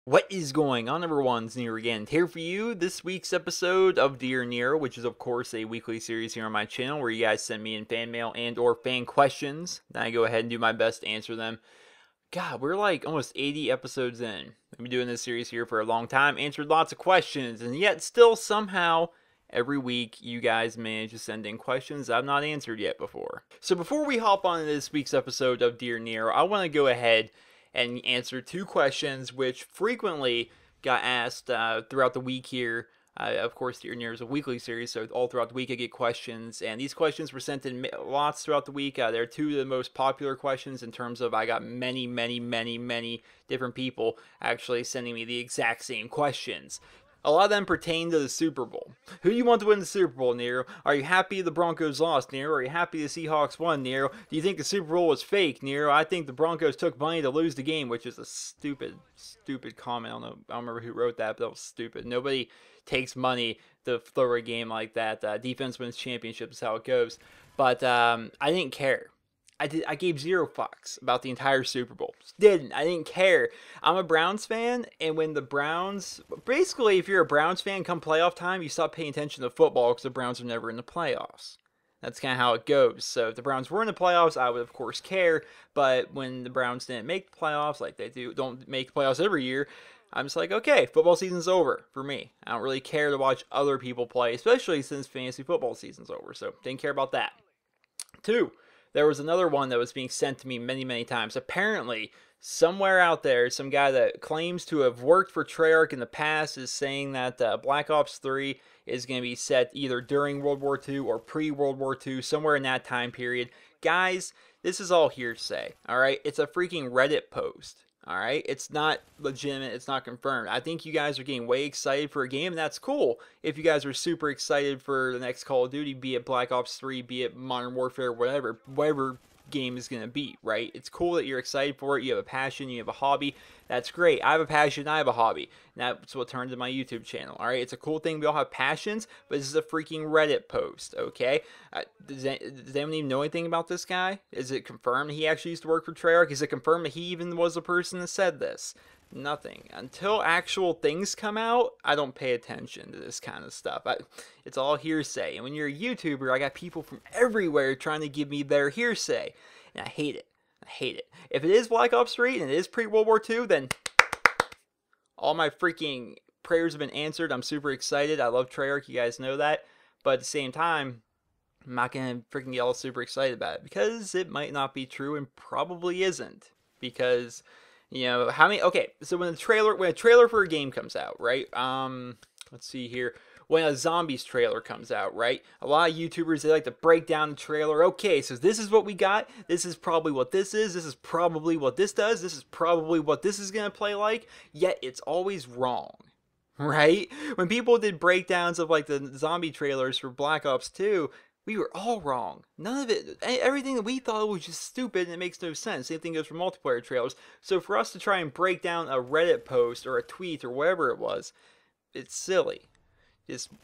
What is going on, everyone? It's Nero again, here for you this week's episode of Dear Nero, which is of course a weekly series here on my channel where you guys send me in fan mail and or fan questions. Then I go ahead and do my best to answer them. God, we're like almost 80 episodes in. I've been doing this series here for a long time, answered lots of questions, and yet still somehow every week you guys manage to send in questions I've not answered yet before. So before we hop on to this week's episode of Dear Nero, I want to go ahead and answer two questions which frequently got asked throughout the week here. Of course, Dear Nero is a weekly series, so all throughout the week I get questions, and these questions were sent in lots throughout the week. They're two of the most popular questions in terms of I got many different people actually sending me the exact same questions. A lot of them pertain to the Super Bowl. Who do you want to win the Super Bowl, Nero? Are you happy the Broncos lost, Nero? Are you happy the Seahawks won, Nero? Do you think the Super Bowl was fake, Nero? I think the Broncos took money to lose the game, which is a stupid comment. I don't remember who wrote that, but that was stupid. Nobody takes money to throw a game like that. Defense wins championships is how it goes. But I didn't care. I gave zero fucks about the entire Super Bowl. I didn't care. I'm a Browns fan, and when the Browns, basically, if you're a Browns fan, come playoff time, you stop paying attention to football because the Browns are never in the playoffs. That's kind of how it goes. So if the Browns were in the playoffs, I would of course care. But when the Browns didn't make the playoffs, like they don't make playoffs every year, I'm just like, okay, football season's over for me. I don't really care to watch other people play, especially since fantasy football season's over. So didn't care about that. Two. There was another one that was being sent to me many times. Apparently, somewhere out there, some guy that claims to have worked for Treyarch in the past is saying that Black Ops 3 is going to be set either during World War II or pre-World War II, somewhere in that time period. Guys, this is all hearsay, alright? It's a freaking Reddit post. Alright, it's not legitimate, it's not confirmed. I think you guys are getting way excited for a game, and that's cool. If you guys are super excited for the next Call of Duty, be it Black Ops 3, be it Modern Warfare, whatever game is going to be, right? It's cool that you're excited for it, you have a passion, you have a hobby. That's great. I have a passion, I have a hobby. And that's what turned to my YouTube channel, alright? It's a cool thing, we all have passions, but this is a freaking Reddit post, okay? Does anyone even know anything about this guy? Is it confirmed he actually used to work for Treyarch? Is it confirmed that he even was the person that said this? Nothing. Until actual things come out, I don't pay attention to this kind of stuff. It's all hearsay. And when you're a YouTuber, I got people from everywhere trying to give me their hearsay. And I hate it. I hate it. If it is Black Ops 3 and it is pre-World War II, then all my freaking prayers have been answered. I'm super excited. I love Treyarch. You guys know that. But at the same time, I'm not going to freaking get all super excited about it because it might not be true and probably isn't. Because, you know, how many... Okay, so when a trailer for a game comes out, right? Let's see here. When a zombies trailer comes out, right? A lot of YouTubers, they like to break down the trailer. Okay, so this is what we got. This is probably what this is. This is probably what this does. This is probably what this is going to play like. Yet, it's always wrong, right? When people did breakdowns of, like, the zombie trailers for Black Ops 2, we were all wrong. None of it, everything that we thought was just stupid and it makes no sense. Same thing goes for multiplayer trailers. So for us to try and break down a Reddit post or a tweet or whatever it was, it's silly.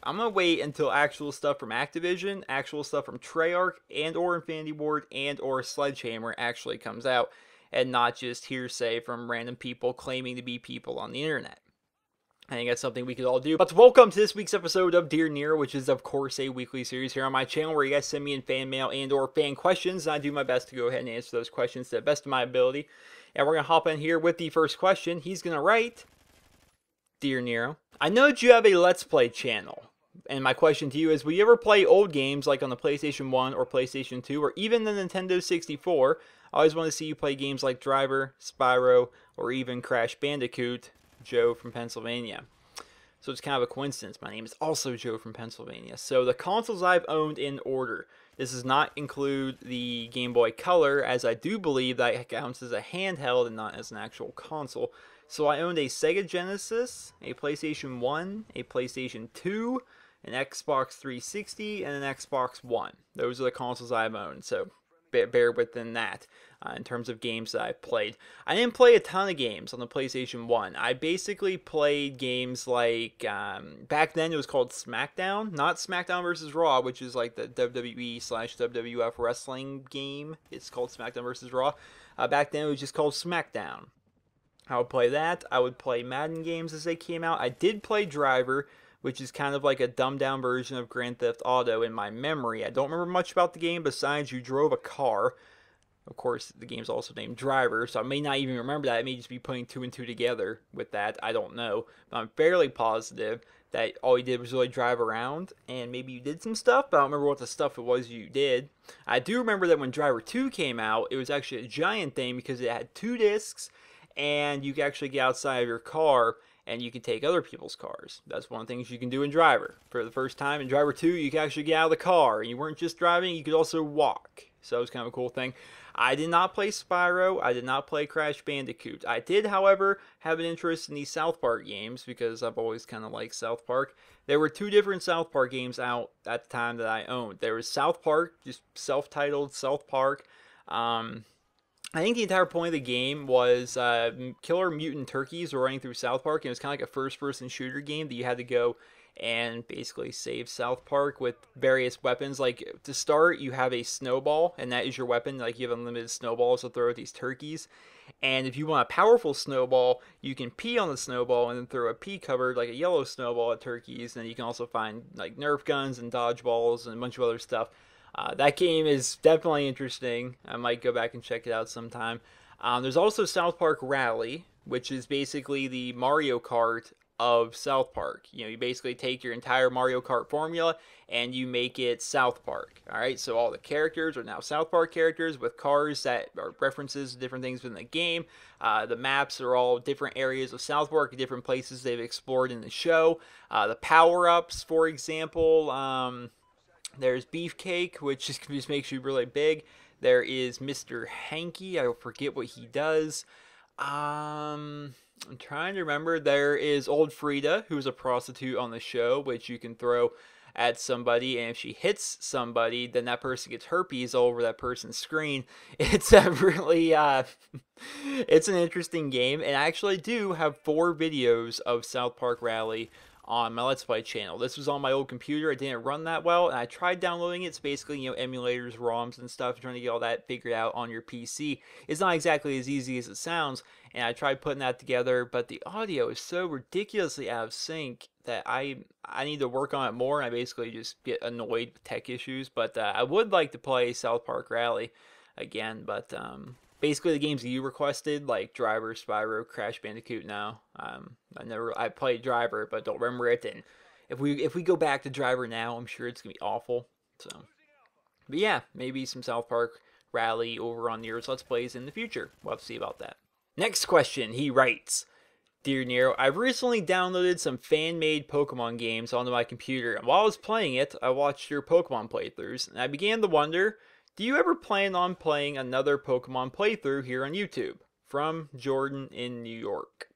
I'm going to wait until actual stuff from Activision, actual stuff from Treyarch, and or Infinity Ward, and or Sledgehammer actually comes out, and not just hearsay from random people claiming to be people on the internet. I think that's something we could all do. But welcome to this week's episode of Dear Nero, which is of course a weekly series here on my channel where you guys send me in fan mail and or fan questions, and I do my best to go ahead and answer those questions to the best of my ability. And we're going to hop in here with the first question. He's going to write, Dear Nero, I know that you have a Let's Play channel, and my question to you is, will you ever play old games like on the PlayStation 1 or PlayStation 2 or even the Nintendo 64? I always want to see you play games like Driver, Spyro, or even Crash Bandicoot. Joe from Pennsylvania. So it's kind of a coincidence. My name is also Joe from Pennsylvania. So the consoles I've owned in order. This does not include the Game Boy Color, as I do believe that counts as a handheld and not as an actual console. So I owned a Sega Genesis, a PlayStation 1, a PlayStation 2, an Xbox 360, and an Xbox One. Those are the consoles I've owned, so bear within that in terms of games that I've played. I didn't play a ton of games on the PlayStation 1. I basically played games like, back then it was called SmackDown, not SmackDown vs. Raw, which is like the WWE/WWF wrestling game. It's called SmackDown vs. Raw. Back then it was just called SmackDown. I would play that. I would play Madden games as they came out. I did play Driver, which is kind of like a dumbed down version of Grand Theft Auto in my memory. I don't remember much about the game besides you drove a car. Of course, the game's also named Driver, so I may not even remember that. I may just be putting two and two together with that. I don't know. But I'm fairly positive that all you did was really drive around, and maybe you did some stuff, but I don't remember what the stuff it was you did. I do remember that when Driver 2 came out, it was actually a giant thing because it had 2 discs, and you could actually get outside of your car and you can take other people's cars. That's one of the things you can do in Driver. For the first time in Driver 2, you could actually get out of the car, and you weren't just driving, you could also walk. So it was kind of a cool thing. I did not play Spyro. I did not play Crash Bandicoot. I did, however, have an interest in these South Park games because I've always kind of liked South Park. There were 2 different South Park games out at the time that I owned. There was South Park, just self-titled South Park. I think the entire point of the game was killer mutant turkeys were running through South Park, and it was kind of like a first-person shooter game that you had to go and basically save South Park with various weapons. Like, to start, you have a snowball, and that is your weapon. Like, you have unlimited snowballs to throw at these turkeys. And if you want a powerful snowball, you can pee on the snowball and then throw a pee covered, like a yellow snowball at turkeys. And then you can also find, like, Nerf guns and dodgeballs and a bunch of other stuff. That game is definitely interesting. I might go back and check it out sometime. There's also South Park Rally, which is basically the Mario Kart of South Park. You know, you basically take your entire Mario Kart formula and you make it South Park. All right, so all the characters are now South Park characters with cars that are references to different things within the game. The maps are all different areas of South Park, different places they've explored in the show. The power-ups, for example, there's Beefcake, which just makes you really big. There is Mr. Hanky. I forget what he does. I'm trying to remember. There is Old Frida, who's a prostitute on the show, which you can throw at somebody, and if she hits somebody, then that person gets herpes all over that person's screen. It's a really, it's an interesting game, and I actually do have 4 videos of South Park Rally on my Let's Play channel. This was on my old computer. It didn't run that well, and I tried downloading it. It's basically, you know, emulators, ROMs, and stuff, trying to get all that figured out on your PC. It's not exactly as easy as it sounds, and I tried putting that together, but the audio is so ridiculously out of sync that I need to work on it more, and I basically just get annoyed with tech issues. But I would like to play South Park Rally again, but basically the games you requested, like Driver, Spyro, Crash Bandicoot, now. I played Driver, but don't remember it. And if we go back to Driver now, I'm sure it's gonna be awful. So, but yeah, maybe some South Park Rally over on Nero's Let's Plays in the future. We'll have to see about that. Next question, he writes, Dear Nero, I've recently downloaded some fan-made Pokemon games onto my computer, and while I was playing it, I watched your Pokemon playthroughs, and I began to wonder, do you ever plan on playing another Pokemon playthrough here on YouTube? From Jordan in New York.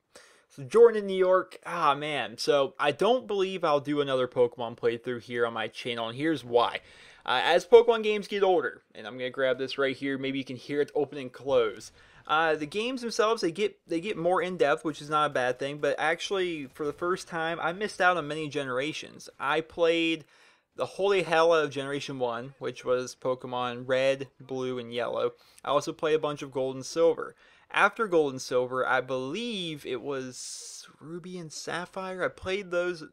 So Jordan in New York, man. So I don't believe I'll do another Pokemon playthrough here on my channel, and here's why. As Pokemon games get older, and I'm going to grab this right here, maybe you can hear it open and close. The games themselves, they get more in-depth, which is not a bad thing, but actually, for the first time, I missed out on many generations. I played the holy hell of Generation 1, which was Pokemon Red, Blue, and Yellow. I also played a bunch of Gold and Silver. After Gold and Silver, I believe it was Ruby and Sapphire. I played those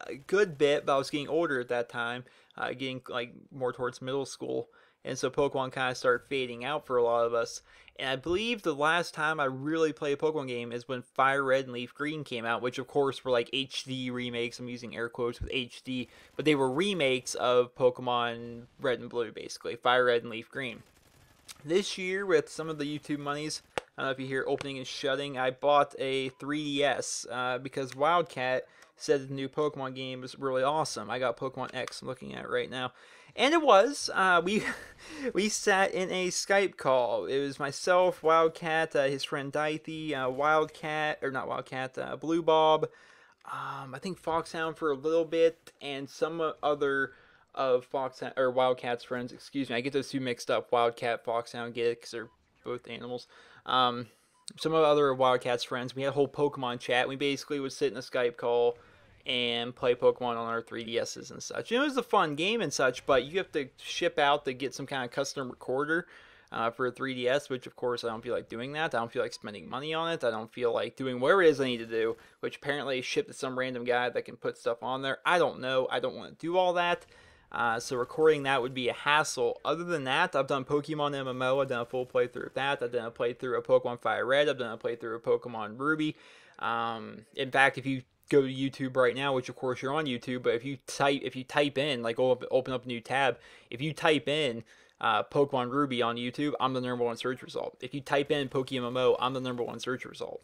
a good bit, but I was getting older at that time, getting like more towards middle school. And so Pokemon kind of started fading out for a lot of us. And I believe the last time I really played a Pokemon game is when Fire Red and Leaf Green came out, which of course were like HD remakes. I'm using air quotes with HD, but they were remakes of Pokemon Red and Blue, basically. Fire Red and Leaf Green. This year, with some of the YouTube monies, I don't know if you hear opening and shutting, I bought a 3DS because Wildcat said the new Pokemon game was really awesome. I got Pokemon X I'm looking at right now. And it was. We sat in a Skype call. It was myself, Wildcat, his friend Dythy, Blue Bob, I think Foxhound for a little bit, and some other of Wildcat's friends. Excuse me, I get those two mixed up. Wildcat, Foxhound, get it because they're both animals. Some of other Wildcat's friends. We had a whole Pokemon chat. We basically would sit in a Skype call and play Pokemon on our 3DSs and such. And it was a fun game and such, but you have to ship out to get some kind of custom recorder. for a 3DS, which of course I don't feel like doing that. I don't feel like spending money on it. I don't feel like doing whatever it is I need to do, which apparently is shipped to some random guy that can put stuff on there. I don't know. I don't want to do all that. So recording that would be a hassle. Other than that, I've done Pokemon MMO. I've done a full playthrough of that. I've done a playthrough of Pokemon Fire Red. I've done a playthrough of Pokemon Ruby. In fact, if you go to YouTube right now, which of course you're on YouTube, but if you type in, like, open up a new tab, if you type in Pokemon Ruby on YouTube, I'm the #1 search result. If you type in PokeMMO, I'm the #1 search result.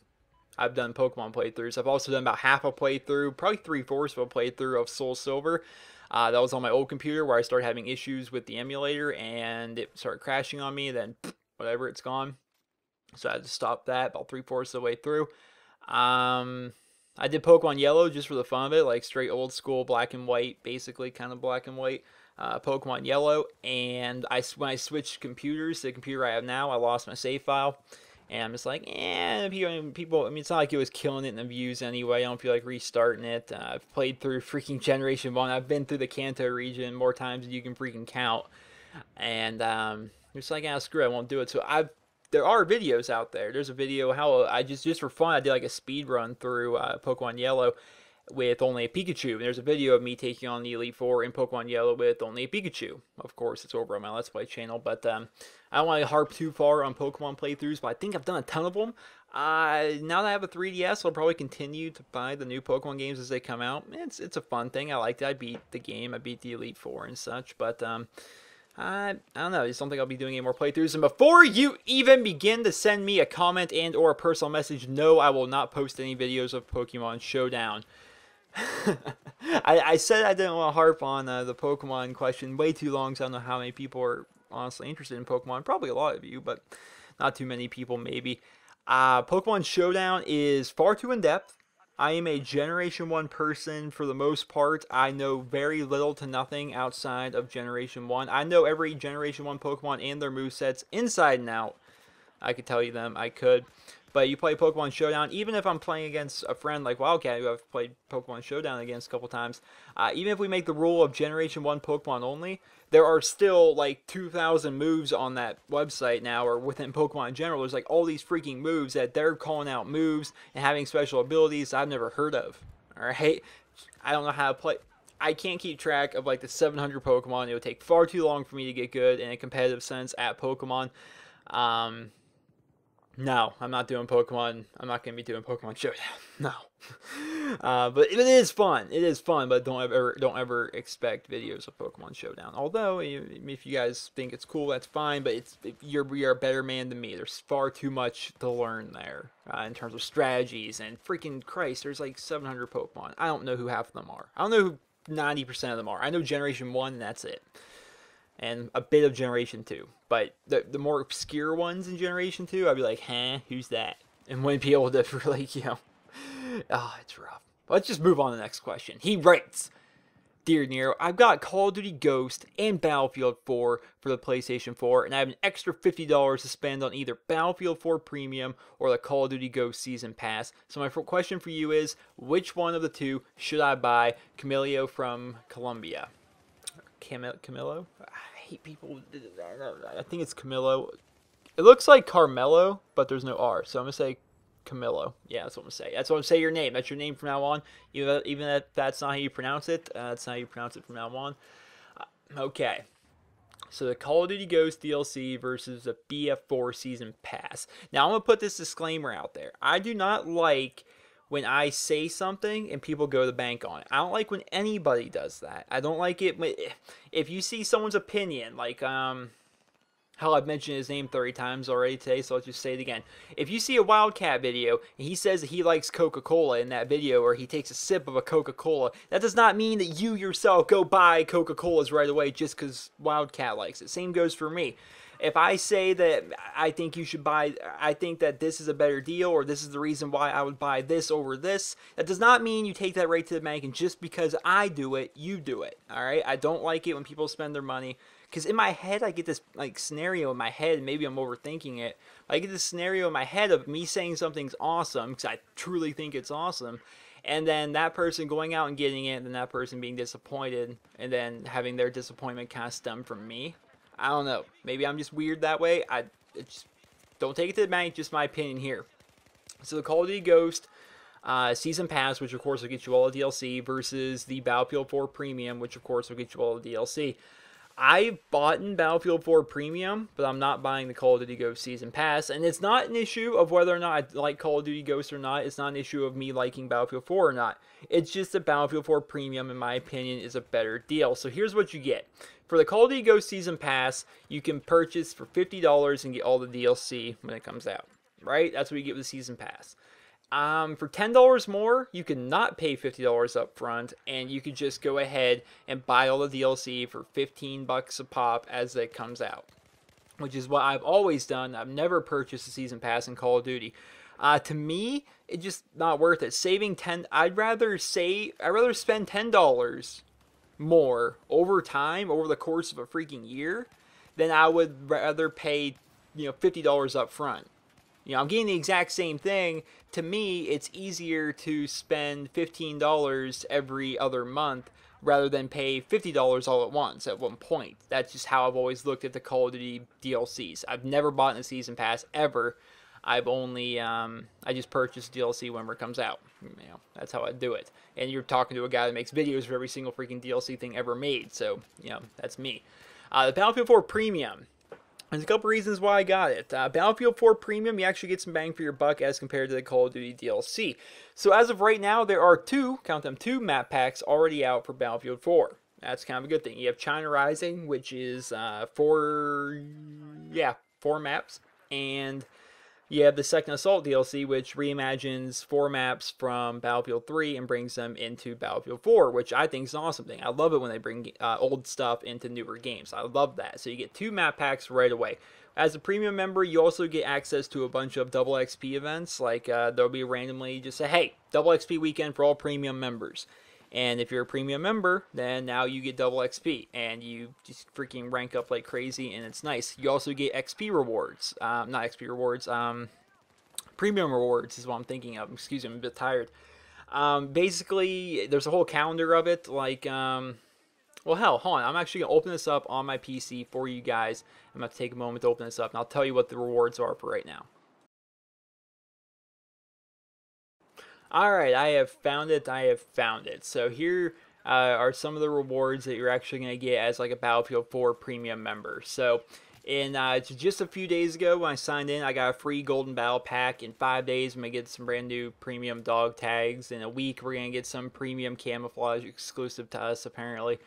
I've done Pokemon playthroughs. I've also done about half a playthrough, probably 3/4 of a playthrough of Soul Silver. That was on my old computer where I started having issues with the emulator and it started crashing on me. Then, whatever, it's gone. So I had to stop that about 3/4 of the way through. I did Pokemon Yellow just for the fun of it, like straight old school black and white, basically kind of black and white. Pokemon Yellow, and when I switched computers to the computer I have now, I lost my save file, and I'm just like, people, I mean, it's not like it was killing it in the views anyway. I don't feel like restarting it. I've played through freaking Generation 1. I've been through the Kanto region more times than you can freaking count, and it's like, screw it, I won't do it. So there are videos out there. There's a video how I just for fun, I did like a speed run through Pokemon Yellow with only a Pikachu. And there's a video of me taking on the Elite Four in Pokemon Yellow with only a Pikachu. Of course, it's over on my Let's Play channel, but I don't want to harp too far on Pokemon playthroughs, but I think I've done a ton of them. Now that I have a 3DS, I'll probably continue to buy the new Pokemon games as they come out. It's a fun thing. I liked it. I beat the game. I beat the Elite Four and such, but I don't know. I just don't think I'll be doing any more playthroughs. And before you even begin to send me a comment and or a personal message, no, I will not post any videos of Pokemon Showdown. I said I didn't want to harp on the Pokemon question way too long, so I don't know how many people are honestly interested in Pokemon. Probably a lot of you, but not too many people maybe. Pokemon Showdown is far too in-depth. I am a Generation 1 person for the most part. I know very little to nothing outside of Generation 1. I know every Generation 1 Pokemon and their movesets inside and out. I could tell you them. I could. But you play Pokemon Showdown, even if I'm playing against a friend like Wildcat, who I've played Pokemon Showdown against a couple times, even if we make the rule of Generation 1 Pokemon only, there are still like 2,000 moves on that website now, or within Pokemon in general. There's like all these freaking moves that they're calling out moves and having special abilities I've never heard of. Alright? I don't know how to play. I can't keep track of like the 700 Pokemon. It would take far too long for me to get good in a competitive sense at Pokemon. No, I'm not doing Pokemon. I'm not going to be doing Pokemon Showdown. No. But it is fun. It is fun, but don't ever expect videos of Pokemon Showdown. Although, if you guys think it's cool, that's fine, but you're a better man than me. There's far too much to learn there in terms of strategies, and freaking Christ, there's like 700 Pokemon. I don't know who half of them are. I don't know who 90% of them are. I know Generation 1, and that's it. And a bit of Generation 2. But the more obscure ones in Generation 2, I'd be like, who's that? And wouldn't be able to really, it's rough. Let's just move on to the next question. He writes, Dear Nero, I've got Call of Duty Ghost and Battlefield 4 for the PlayStation 4, and I have an extra $50 to spend on either Battlefield 4 Premium or the Call of Duty Ghost Season Pass. So my question for you is, which one of the two should I buy? Camilio from Colombia. Camilo? I hate people. I think it's Camilo. It looks like Carmelo, but there's no R. So I'm going to say Camilo. Yeah, that's what I'm going to say. That's what I'm going to say your name. That's your name from now on. Even if that's not how you pronounce it, that's how you pronounce it from now on. Okay. So the Call of Duty Ghost DLC versus the BF4 Season Pass. Now I'm going to put this disclaimer out there. I do not like when I say something and people go to the bank on it. I don't like when anybody does that. I don't like it if you see someone's opinion, like hell, I've mentioned his name 30 times already today, so let's just say it again. If you see a Wildcat video and he says that he likes Coca-Cola in that video, or he takes a sip of a Coca-Cola, that does not mean that you yourself go buy Coca-Colas right away just because Wildcat likes it. Same goes for me. If I say that I think you should buy, I think that this is a better deal, or this is the reason why I would buy this over this, that does not mean you take that right to the bank, and just because I do it, you do it. Alright? I don't like it when people spend their money, because in my head, I get this like scenario in my head, and maybe I'm overthinking it. I get this scenario in my head of me saying something's awesome, because I truly think it's awesome, and then that person going out and getting it, and then that person being disappointed, and then having their disappointment kind of stem from me. I don't know. Maybe I'm just weird that way. Just don't take it to the bank. Just my opinion here. So the Call of Duty Ghost Season Pass, which of course will get you all the DLC, versus the Battlefield 4 Premium, which of course will get you all the DLC. I've bought in Battlefield 4 Premium, but I'm not buying the Call of Duty Ghost Season Pass. And it's not an issue of whether or not I like Call of Duty Ghost or not. It's not an issue of me liking Battlefield 4 or not. It's just that Battlefield 4 Premium, in my opinion, is a better deal. So here's what you get. For the Call of Duty Ghost Season Pass, you can purchase for $50 and get all the DLC when it comes out. Right? That's what you get with the Season Pass. For $10 more, you can not pay $50 up front, and you can just go ahead and buy all the DLC for $15 a pop as it comes out, which is what I've always done. I've never purchased a Season Pass in Call of Duty. To me, it's just not worth it. I'd rather spend $10 more over time, over the course of a freaking year, than I would rather pay, $50 up front. I'm getting the exact same thing. To me, it's easier to spend $15 every other month rather than pay $50 all at once at one point. That's just how I've always looked at the Call of Duty DLCs. I've never bought in a Season Pass ever. I've only, I just purchased DLC whenever it comes out. That's how I do it. And you're talking to a guy that makes videos for every single freaking DLC thing ever made. So, that's me. The Battlefield 4 Premium. There's a couple reasons why I got it. Battlefield 4 Premium, you actually get some bang for your buck as compared to the Call of Duty DLC. So as of right now, there are two map packs already out for Battlefield 4. That's kind of a good thing. You have China Rising, which is 4 maps. And you have the Second Assault DLC, which reimagines 4 maps from Battlefield 3 and brings them into Battlefield 4, which I think is an awesome thing. I love it when they bring old stuff into newer games. I love that. So you get 2 map packs right away. As a premium member, you also get access to a bunch of double XP events. Like there'll be randomly just say, hey, double XP weekend for all premium members. And if you're a premium member, then now you get double XP, and you just freaking rank up like crazy, and it's nice. You also get XP rewards, not XP rewards, premium rewards is what I'm thinking of. Excuse me, I'm a bit tired. Basically, there's a whole calendar of it, like, well, hell, hold on. I'm actually going to open this up on my PC for you guys. I'm going to take a moment to open this up, and I'll tell you what the rewards are for right now. Alright, I have found it. So here are some of the rewards that you're actually going to get as like a Battlefield 4 Premium member. So in just a few days ago when I signed in, I got a free Golden Battle Pack. In 5 days, I'm going to get some brand new premium dog tags. In a week, we're going to get some premium camouflage exclusive to us, apparently.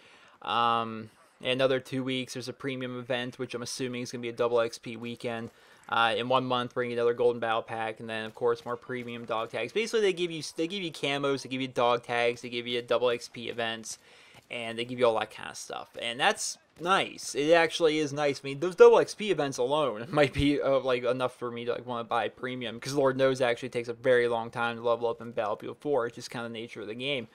In another 2 weeks, there's a premium event, which I'm assuming is going to be a double XP weekend. In 1 month, bring another Golden Battle Pack, and then of course more premium dog tags. Basically, they give you camos, they give you dog tags, they give you double XP events, and they give you all that kind of stuff. And that's nice. It actually is nice. I mean, those double XP events alone might be like enough for me to want to buy premium, because Lord knows it actually takes a very long time to level up in Battlefield 4. It's just kind of the nature of the game.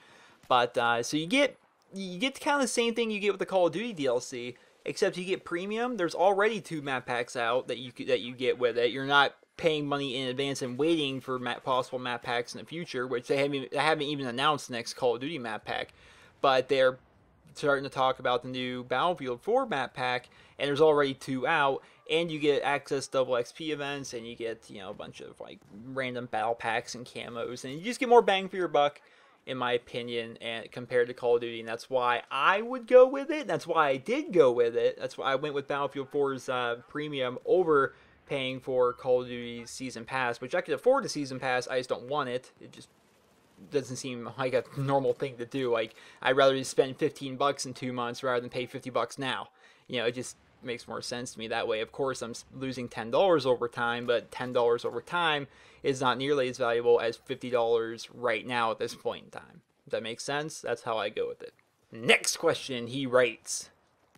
But so you get kind of the same thing you get with the Call of Duty DLC. Except you get premium. There's already 2 map packs out that you get with it. You're not paying money in advance and waiting for possible map packs in the future, which they haven't even announced the next Call of Duty map pack. But they're starting to talk about the new Battlefield 4 map pack, and there's already 2 out. And you get access to double XP events, and you get a bunch of like random battle packs and camos, and you just get more bang for your buck, in my opinion, and compared to Call of Duty, and that's why I would go with it. That's why I did go with it. That's why I went with Battlefield 4's premium over paying for Call of Duty's Season Pass, which I could afford the Season Pass. I just don't want it. It just doesn't seem like a normal thing to do. Like, I'd rather just spend $15 in 2 months rather than pay $50 now. It just makes more sense to me that way. Of course, I'm losing $10 over time, but $10 over time is not nearly as valuable as $50 right now at this point in time. Does that make sense? That's how I go with it. Next question, he writes,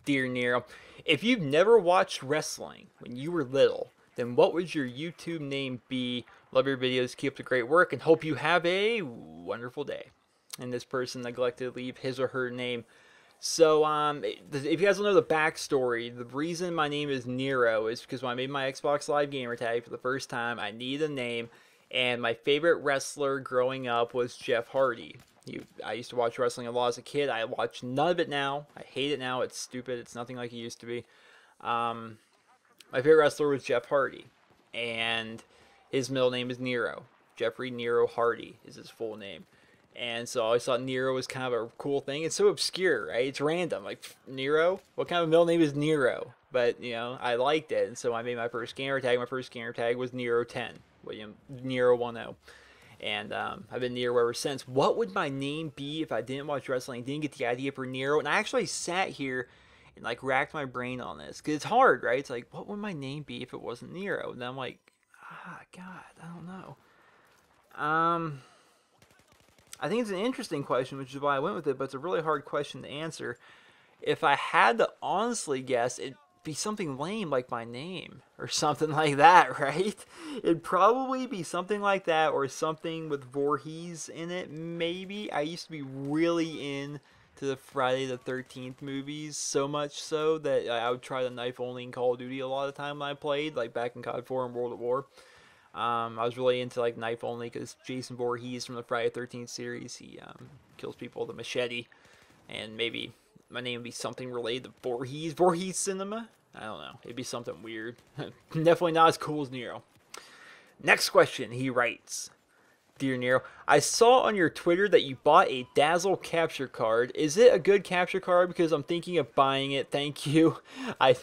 Dear Nero, if you've never watched wrestling when you were little, then what would your YouTube name be? Love your videos, keep up the great work, and hope you have a wonderful day. And this person neglected to leave his or her name. So, if you guys don't know the backstory, the reason my name is Nero is because when I made my Xbox Live gamer tag for the first time, I needed a name, and my favorite wrestler growing up was Jeff Hardy. I used to watch wrestling a lot as a kid. I watch none of it now. I hate it now. It's stupid. It's nothing like it used to be. My favorite wrestler was Jeff Hardy, and his middle name is Nero. Jeffrey Nero Hardy is his full name. And so I always thought Nero was kind of a cool thing. It's so obscure, right? It's random. Like, Nero? What kind of middle name is Nero? But, you know, I liked it. And so I made my first gamer tag. My first gamer tag was Nero10. William Nero10. And I've been Nero ever since. What would my name be if I didn't watch wrestling, didn't get the idea for Nero? And I actually sat here and, like, racked my brain on this. Because it's hard, right? It's like, what would my name be if it wasn't Nero? And I'm like, God, I don't know. I think it's an interesting question, which is why I went with it, but it's a really hard question to answer. If I had to honestly guess, it'd be something lame like my name or something like that, right? It'd probably be something like that or something with Voorhees in it, maybe. I used to be really into the Friday the 13th movies, so much so that I would try the knife only in Call of Duty a lot of the time when I played, like back in COD 4 and World at War. I was really into like knife only because Jason Voorhees from the Friday the 13th series, he kills people with a machete, and maybe my name would be something related to Voorhees Cinema. I don't know. It'd be something weird. Definitely not as cool as Nero. Next question, he writes, Dear Nero, I saw on your Twitter that you bought a Dazzle capture card. Is it a good capture card? Because I'm thinking of buying it. Thank you. I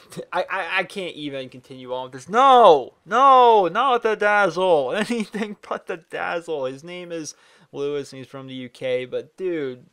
can't even continue on with this. No, not the Dazzle. Anything but the Dazzle. His name is Lewis and he's from the UK. But dude,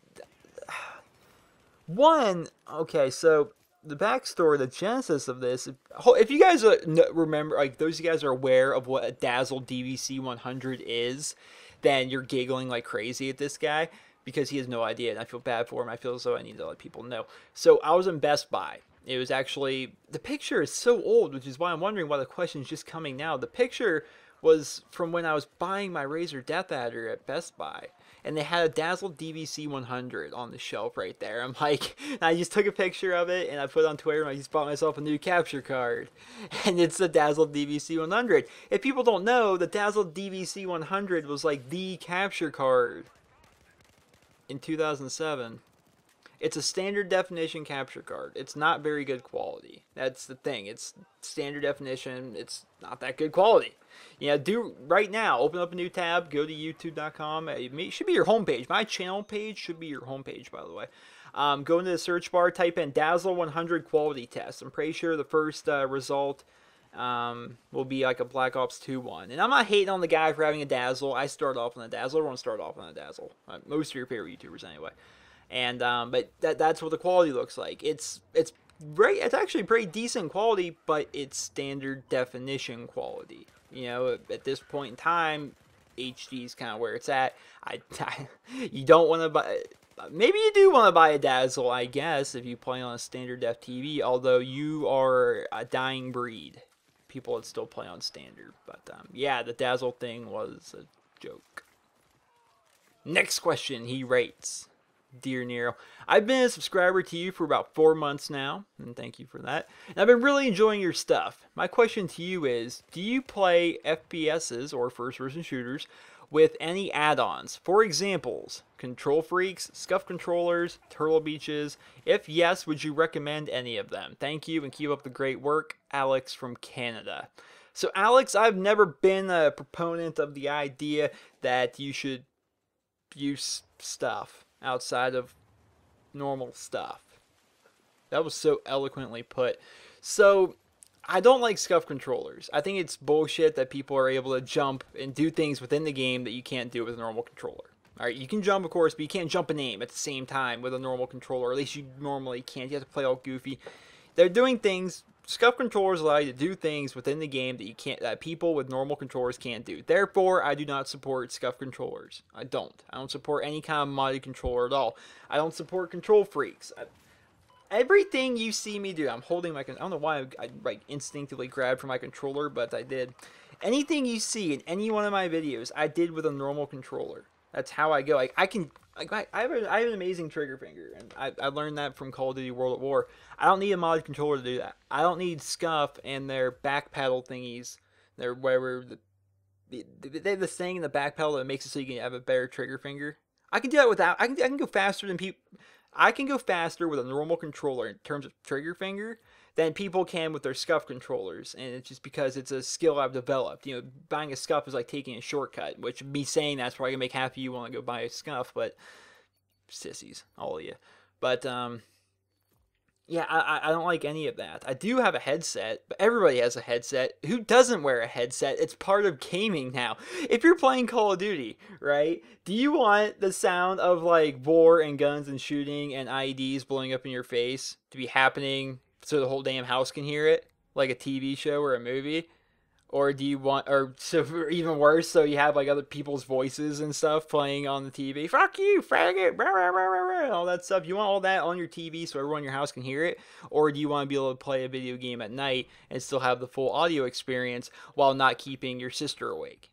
okay, so the backstory, the genesis of this, if you guys remember, like those of you guys are aware of what a Dazzle DVC 100 is, then you're giggling like crazy at this guy because he has no idea, and I feel bad for him. I feel as though I need to let people know. So I was in Best Buy. It was actually, the picture is so old, which is why I'm wondering why the question is just coming now. The picture was from when I was buying my Razer Death Adder at Best Buy. And they had a Dazzle DVC 100 on the shelf right there. I'm like, I just took a picture of it and I put it on Twitter and I just bought myself a new capture card. And it's the Dazzle DVC 100. If people don't know, the Dazzle DVC 100 was like the capture card in 2007. It's a standard definition capture card. It's not very good quality. That's the thing. It's standard definition. It's not that good quality. Yeah, do right now. Open up a new tab. Go to youtube.com. It should be your homepage. My channel page should be your homepage, by the way. Go into the search bar. Type in Dazzle 100 quality test. I'm pretty sure the first result will be like a Black Ops 2 one. And I'm not hating on the guy for having a Dazzle. I started off on a Dazzle. Everyone started off on a Dazzle. Most of your favorite YouTubers, anyway. And but that's what the quality looks like. It's actually pretty decent quality, but it's standard definition quality. You know, at this point in time, HD is kind of where it's at. You don't want to buy. Maybe you do want to buy a Dazzle, I guess, if you play on a standard def TV. Although you are a dying breed, people that still play on standard. But yeah, the Dazzle thing was a joke. Next question, he rates. Dear Nero, I've been a subscriber to you for about 4 months now, and thank you for that. And I've been really enjoying your stuff. My question to you is, do you play FPSs, or first-person shooters, with any add-ons? For examples, Control Freaks, Scuff Controllers, Turtle Beaches. If yes, would you recommend any of them? Thank you, and keep up the great work. Alex from Canada. So Alex, I've never been a proponent of the idea that you should use stuff outside of normal stuff. That was so eloquently put. So, I don't like scuff controllers. I think it's bullshit that people are able to jump and do things within the game that you can't do with a normal controller. Alright, you can jump, of course, but you can't jump and aim at the same time with a normal controller. At least you normally can't. You have to play all goofy. They're doing things. Scuff controllers allow you to do things within the game that people with normal controllers can't do. Therefore, I do not support scuff controllers. I don't support any kind of modded controller at all. I don't support Control Freaks. Everything you see me do, I'm holding my. I don't know why I like instinctively grabbed for my controller, but I did. Anything you see in any one of my videos, I did with a normal controller. That's how I go. Like I have an amazing trigger finger, and I learned that from Call of Duty World at War. I don't need a modded controller to do that. I don't need Scuff and their back pedal thingies. Their whatever they have this thing in the back pedal that makes it so you can have a better trigger finger. I can do that without. I can go faster than people. I can go faster with a normal controller in terms of trigger finger than people can with their SCUF controllers, and it's just because it's a skill I've developed. You know, buying a SCUF is like taking a shortcut, which me saying that's probably gonna make half of you want to go buy a SCUF, but sissies, all of you. But yeah, I don't like any of that. I do have a headset, but everybody has a headset. Who doesn't wear a headset? It's part of gaming now. If you're playing Call of Duty, right, do you want the sound of like war and guns and shooting and IEDs blowing up in your face to be happening so the whole damn house can hear it, like a TV show or a movie? Or do you want, or so even worse, so you have like other people's voices and stuff playing on the TV? Fuck you, faggot, rah, rah, rah, rah, rah, all that stuff. You want all that on your TV so everyone in your house can hear it? Or do you want to be able to play a video game at night and still have the full audio experience while not keeping your sister awake?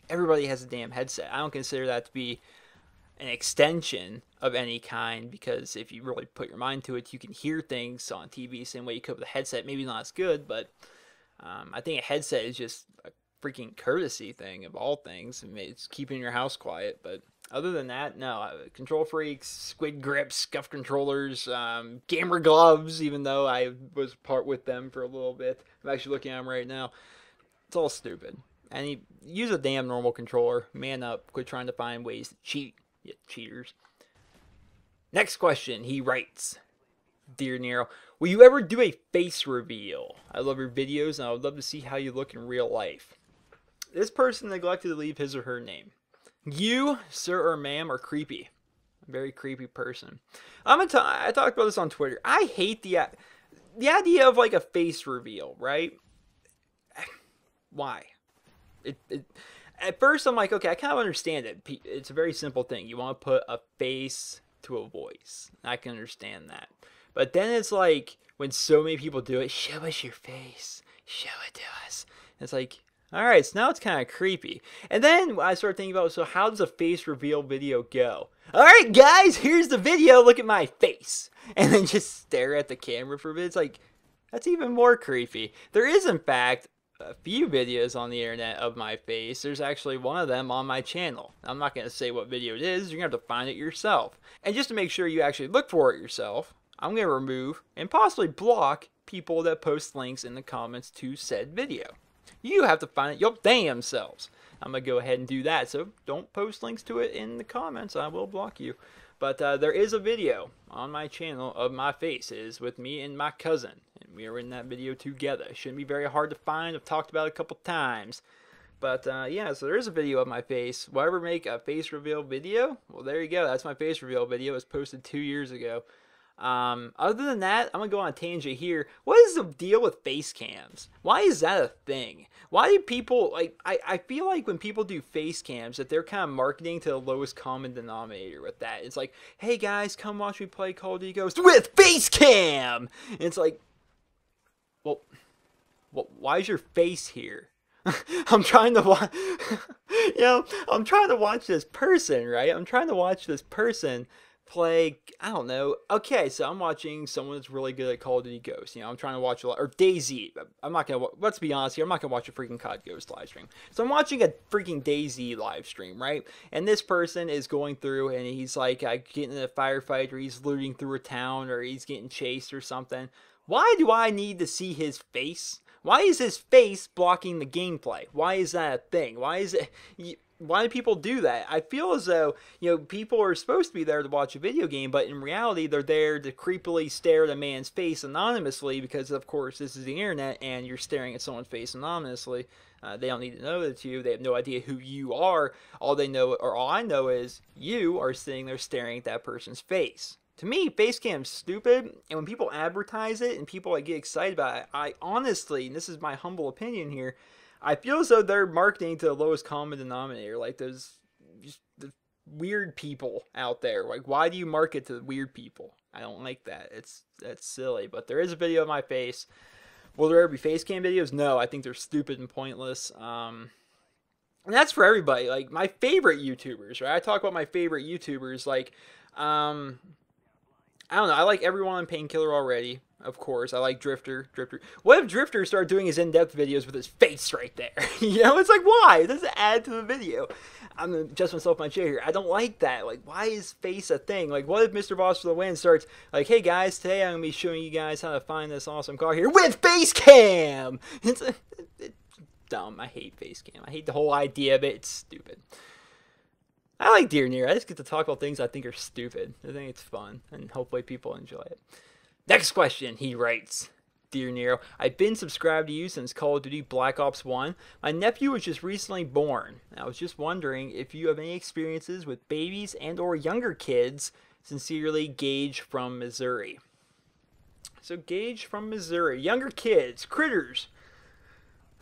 Everybody has a damn headset. I don't consider that to be an extension of any kind, because if you really put your mind to it, you can hear things on TV the same way you could with a headset. Maybe not as good, but I think a headset is just a freaking courtesy thing of all things. It's keeping your house quiet, but other than that, no. Control freaks, squid grips, SCUF controllers, gamer gloves, even though I was part with them for a little bit. I'm actually looking at them right now. It's all stupid. And use a damn normal controller. Man up. Quit trying to find ways to cheat. You cheaters. Next question. He writes, Dear Nero, will you ever do a face reveal? I love your videos and I would love to see how you look in real life. This person neglected to leave his or her name. You, sir or ma'am, are creepy. A very creepy person. I talked about this on Twitter. I hate the idea of like a face reveal, right? Why? At first I'm like, okay, I kind of understand it. It's a very simple thing. You want to put a face to a voice. I can understand that. But then it's like, when so many people do it, show us your face. Show it to us. It's like, alright, so now it's kind of creepy. And then I started thinking about, so how does a face reveal video go? Alright guys, here's the video, look at my face. And then just stare at the camera for a bit. It's like, that's even more creepy. There is, in fact, a few videos on the internet of my face. There's actually one of them on my channel. I'm not going to say what video it is. You're going to have to find it yourself. And just to make sure you actually look for it yourself, I'm going to remove and possibly block people that post links in the comments to said video. You have to find it your damn selves. I'm going to go ahead and do that. So don't post links to it in the comments. I will block you. But there is a video on my channel of my face. It is with me and my cousin. And we are in that video together. It shouldn't be very hard to find. I've talked about it a couple times. But yeah, so there is a video of my face. Will I ever make a face reveal video? Well, there you go. That's my face reveal video. It was posted 2 years ago. Other than that, I'm gonna go on a tangent here. What is the deal with face cams? Why is that a thing? Why do people, like, I feel like when people do face cams that they're kind of marketing to the lowest common denominator with that. It's like, hey guys, come watch me play Call of Duty Ghost with face cam! And it's like, well, why is your face here? I'm trying to watch, I'm trying to watch this person, right? I'm trying to watch this person play, I don't know. Okay, so I'm watching someone that's really good at Call of Duty Ghost. I'm trying to watch a lot, or DayZ. I'm not gonna, let's be honest here, I'm not gonna watch a freaking COD Ghost live stream. So I'm watching a freaking DayZ live stream, right? And this person is going through and he's like getting in a firefight, or he's looting through a town, or he's getting chased or something. Why do I need to see his face? Why is his face blocking the gameplay? Why is that a thing? Why is it? Why do people do that? I feel as though, people are supposed to be there to watch a video game, but in reality, they're there to creepily stare at a man's face anonymously because, of course, this is the internet and you're staring at someone's face anonymously. They don't need to know that it's you. They have no idea who you are. All they know, or all I know, is you are sitting there staring at that person's face. To me, face cam's stupid, and when people advertise it and people get excited about it, I honestly, and this is my humble opinion here, I feel as though they're marketing to the lowest common denominator, like those just the weird people out there. Like, why do you market to weird people? I don't like that. That's silly. But there is a video of my face. Will there ever be face cam videos? No, I think they're stupid and pointless. And that's for everybody. Like, my favorite YouTubers, right? I talk about my favorite YouTubers. Like, I don't know. I like everyone on Painkiller already. of course. I like Drifter. What if Drifter started doing his in-depth videos with his face right there? You know, it's like, why? It doesn't add to the video. I'm gonna adjust myself in my chair here. I don't like that. Like, why is face a thing? Like, what if Mr. Boss for the Win starts like, hey guys, today I'm gonna be showing you guys how to find this awesome car here with face cam. It's dumb. I hate face cam. I hate the whole idea of it. It's stupid. I like Dear Nero. I just get to talk about things I think are stupid. I think it's fun, and hopefully people enjoy it. Next question, he writes. Dear Nero, I've been subscribed to you since Call of Duty Black Ops 1. My nephew was just recently born. I was just wondering if you have any experiences with babies and or younger kids. Sincerely, Gage from Missouri. So Gage from Missouri. Younger kids. Critters.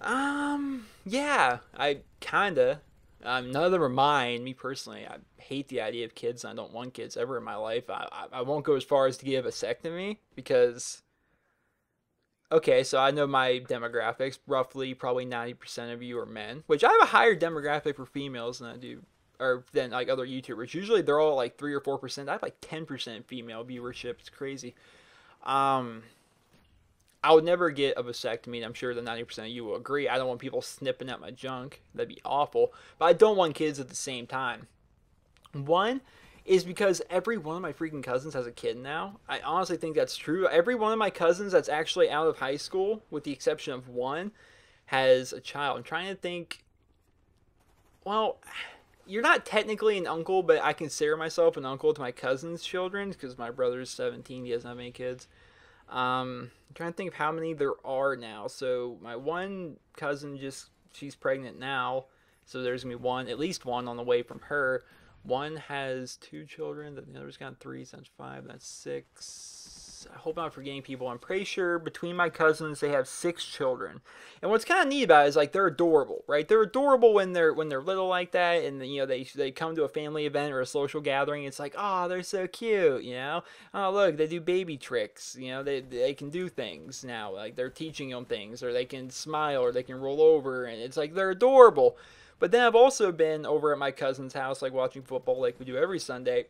Yeah, I kinda. None of them are mine. Me personally, I hate the idea of kids. I don't want kids ever in my life. I won't go as far as to give a vasectomy because, okay, so I know my demographics. Roughly, probably 90% of you are men, which I have a higher demographic for females than I do, or than like other YouTubers. Usually they're all like 3 or 4%. I have like 10% female viewership. It's crazy. I would never get a vasectomy, and I'm sure that 90% of you will agree. I don't want people snipping at my junk. That'd be awful. But I don't want kids at the same time. One is because every one of my freaking cousins has a kid now. I honestly think that's true. Every one of my cousins that's actually out of high school, with the exception of one, has a child. I'm trying to think. Well, you're not technically an uncle, but I consider myself an uncle to my cousin's children because my brother's 17. He doesn't have any kids. I'm trying to think of how many there are now. So my one cousin she's pregnant now. So there's going to be at least one on the way from her. One has 2 children. The other's got 3, so that's 5, that's 6. I hope I'm not forgetting people. I'm pretty sure between my cousins they have 6 children. And what's kind of neat about it is like they're adorable, right? They're adorable when they're little like that, and you know they come to a family event or a social gathering. It's like, oh, they're so cute, you know. Oh, look, they do baby tricks, you know. They can do things now, like they're teaching them things, or they can smile, or they can roll over, and it's like they're adorable. But then I've also been over at my cousin's house, like watching football, like we do every Sunday.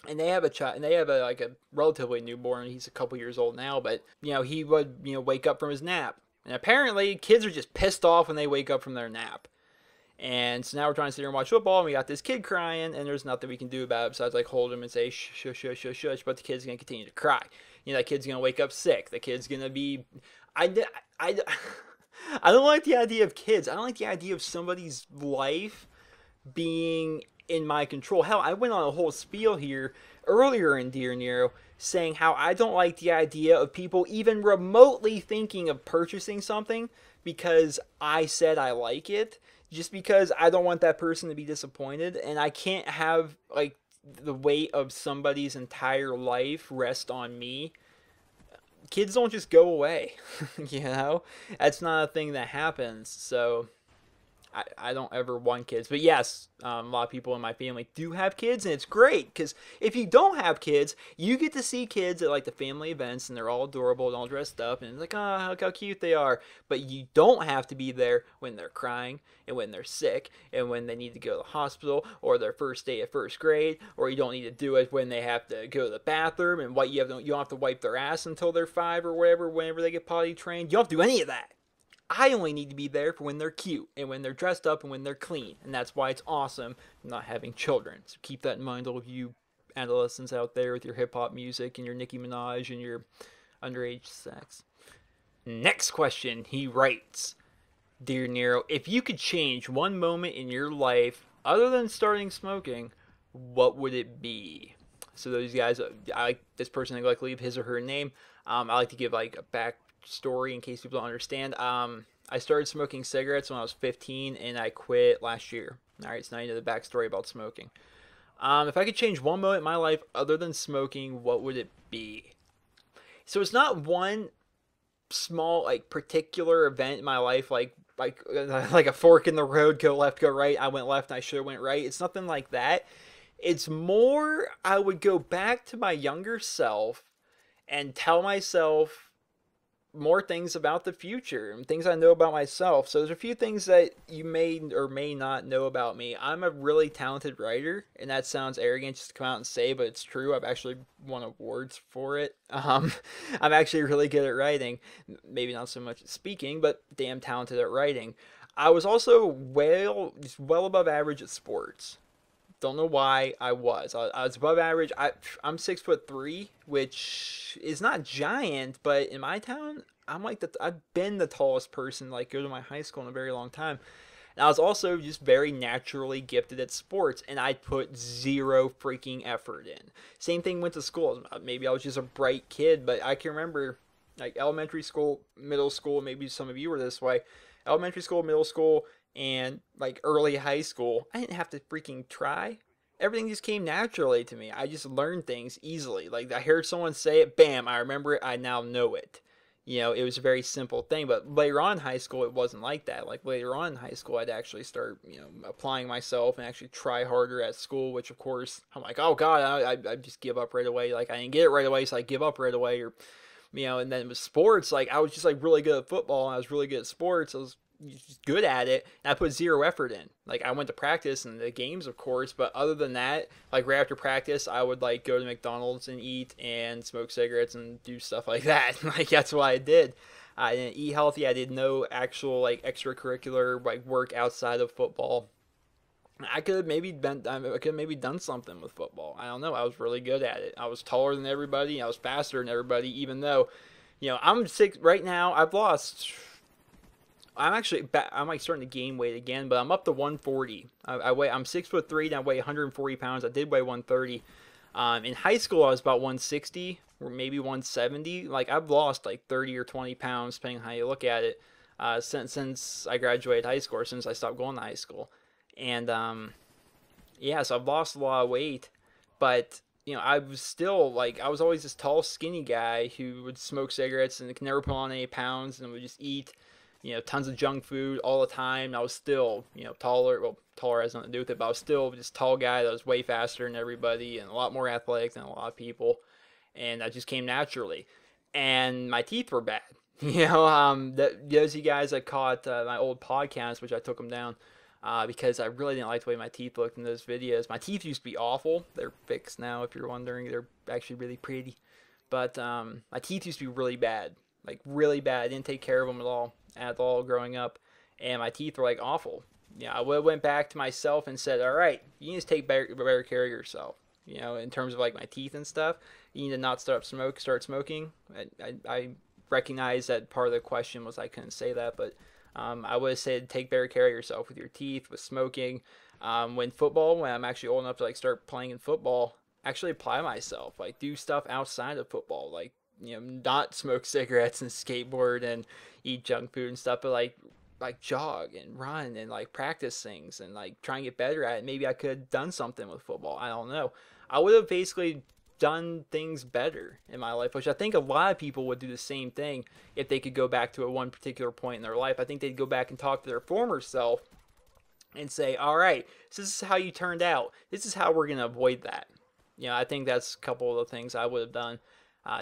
And they have a child, and they have like a relatively newborn. He's a couple years old now, but you know he would wake up from his nap, and apparently kids are just pissed off when they wake up from their nap. And so now we're trying to sit here and watch football, and we got this kid crying, and there's nothing we can do about it besides like hold him and say shush, shush, shush, shush. But the kid's gonna continue to cry. You know, that kid's gonna wake up sick. The kid's gonna be, I don't like the idea of kids. I don't like the idea of somebody's life being in my control. Hell, I went on a whole spiel here earlier in Dear Nero saying how I don't like the idea of people even remotely thinking of purchasing something because I said I like it, just because I don't want that person to be disappointed, and I can't have like the weight of somebody's entire life rest on me. Kids don't just go away. You know, that's not a thing that happens. So I don't ever want kids. But yes, a lot of people in my family do have kids, and it's great because if you don't have kids, you get to see kids at like the family events, and they're all adorable and all dressed up, and it's like, oh, look how cute they are. But you don't have to be there when they're crying, and when they're sick, and when they need to go to the hospital, or their first day of first grade, or you don't need to do it when they have to go to the bathroom, and you don't have to wipe their ass until they're 5 or whatever, whenever they get potty trained. You don't have to do any of that. I only need to be there for when they're cute and when they're dressed up and when they're clean. And that's why it's awesome not having children. So keep that in mind, all of you adolescents out there with your hip-hop music and your Nicki Minaj and your underage sex. Next question, he writes, Dear Nero, if you could change one moment in your life other than starting smoking, what would it be? So those guys, I like this person, I like to leave his or her name. I like to give like a back story in case people don't understand. I started smoking cigarettes when I was 15 and I quit last year. Alright, so now you know the backstory about smoking. If I could change one moment in my life other than smoking, what would it be? So it's not one small, like, particular event in my life, like a fork in the road, go left, go right, I went left, I should have went right. It's nothing like that. It's more, I would go back to my younger self and tell myself more things about the future and things I know about myself. So there's a few things that you may or may not know about me. I'm a really talented writer, and that sounds arrogant just to come out and say, but it's true. I've actually won awards for it. I'm actually really good at writing. Maybe not so much at speaking, but damn talented at writing. I was also just well above average at sports. Don't know why I was. I was above average. I'm 6'3", which is not giant, but in my town, I've been the tallest person like go to my high school in a very long time. And I was also just very naturally gifted at sports, and I put zero freaking effort in. Same thing went to school. Maybe I was just a bright kid, but I can remember like elementary school, middle school. Maybe some of you were this way. Elementary school, middle school, and like early high school, I didn't have to freaking try. Everything just came naturally to me. I just learned things easily. Like I heard someone say it, bam, I remember it, I now know it. You know, it was a very simple thing, but later on in high school, it wasn't like that. Like later on in high school, I'd actually start, applying myself and actually try harder at school, which of course, I'm like, oh God, I just give up right away. Like I didn't get it right away, so I give up right away. Or, and then with sports, like I was just like really good at football, and I was really good at sports. I was just good at it, and I put zero effort in. Like I went to practice and the games, of course, but other than that, like right after practice, I would like go to McDonald's and eat and smoke cigarettes and do stuff like that. Like that's what I did. I didn't eat healthy. I did no actual like extracurricular like work outside of football. I could have maybe done something with football. I don't know. I was really good at it. I was taller than everybody. I was faster than everybody. Even though, I'm 6 right now. I've lost. I'm like starting to gain weight again, but I'm up to 140. I'm 6'3" and I weigh 140 pounds. I did weigh 130. In high school, I was about 160 or maybe 170. Like I've lost like 30 or 20 pounds, depending on how you look at it, since I graduated high school, or since I stopped going to high school. And yeah, so I've lost a lot of weight, but I was still like I was always this tall, skinny guy who would smoke cigarettes and could never put on any pounds and would just eat tons of junk food all the time. I was still, taller. Well, taller has nothing to do with it, but I was still just tall guy that was way faster than everybody and a lot more athletic than a lot of people. And that just came naturally. And my teeth were bad. Those of you guys that caught my old podcast, which I took them down because I really didn't like the way my teeth looked in those videos. My teeth used to be awful. They're fixed now, if you're wondering. They're actually really pretty. But my teeth used to be really bad. Like, really bad. I didn't take care of them at all growing up, and my teeth were like awful. I went back to myself and said, all right, you need to take better care of yourself, in terms of like my teeth and stuff. You need to not start smoking. I recognize that part of the question was I couldn't say that, but I would have said take better care of yourself with your teeth, with smoking. When I'm actually old enough to like start playing in football, actually apply myself, like do stuff outside of football, like not smoke cigarettes and skateboard and eat junk food and stuff, but like jog and run and like practice things and like try and get better at it. Maybe I could have done something with football. I don't know. I would have basically done things better in my life, which I think a lot of people would do the same thing if they could go back to one particular point in their life. I think they'd go back and talk to their former self and say, all right, so this is how you turned out. This is how we're going to avoid that. I think that's a couple of the things I would have done